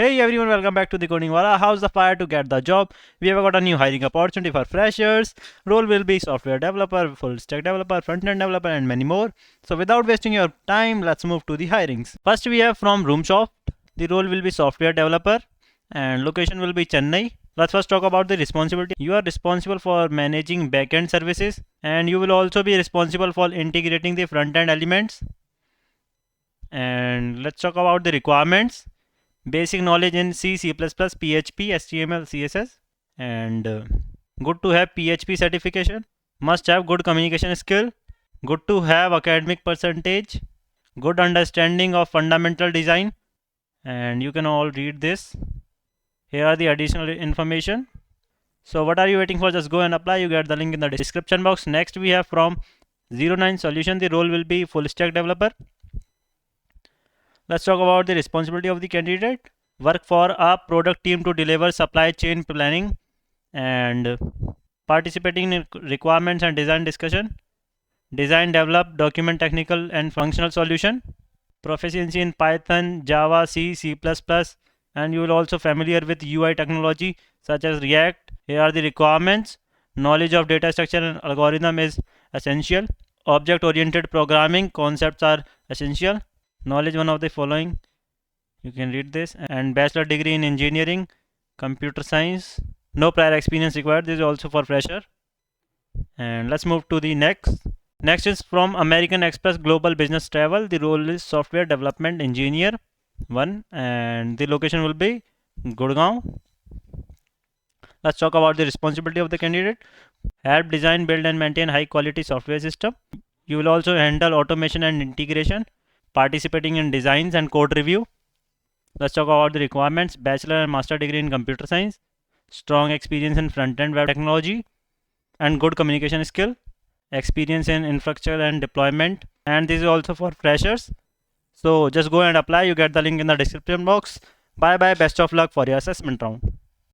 Hey everyone, welcome back to the Coding Wallah. How's the fire to get the job? We have got a new hiring opportunity for freshers. Role will be software developer, full stack developer, front end developer, and many more. So without wasting your time, let's move to the hirings. First, we have from Roomsoft. The role will be software developer, and location will be Chennai. Let's first talk about the responsibility. You are responsible for managing backend services, and you will also be responsible for integrating the front end elements. And let's talk about the requirements. Basic knowledge in C, C++, PHP, HTML, CSS, and good to have PHP certification. Must have good communication skill. Good to have academic percentage. Good understanding of fundamental design. And you can all read this. Here are the additional information. So what are you waiting for? Just go and apply. You get the link in the description box. Next we have from 09 Solution. The role will be full stack developer. Let's talk about the responsibility of the candidate. Work for a product team to deliver supply chain planning and participating in requirements and design discussion. Design, develop, document technical and functional solution. Proficiency in Python, Java, C, C++, and you will also familiar with UI technology such as React. Here are the requirements. Knowledge of data structure and algorithm is essential. Object-oriented programming concepts are essential. Knowledge one of the following, you can read this, and bachelor degree in engineering, computer science, no prior experience required. This is also for fresher. And let's move to the next is from American Express Global Business Travel. The role is software development engineer 1 and the location will be Gurgaon. Let's talk about the responsibility of the candidate. Help design, build and maintain high quality software system. You will also handle automation and integration, participating in designs and code review. Let's talk about the requirements. Bachelor and master degree in computer science, strong experience in front-end web technology and good communication skill, experience in infrastructure and deployment, and this is also for freshers. So just go and apply. You get the link in the description box. Bye bye, best of luck for your assessment round.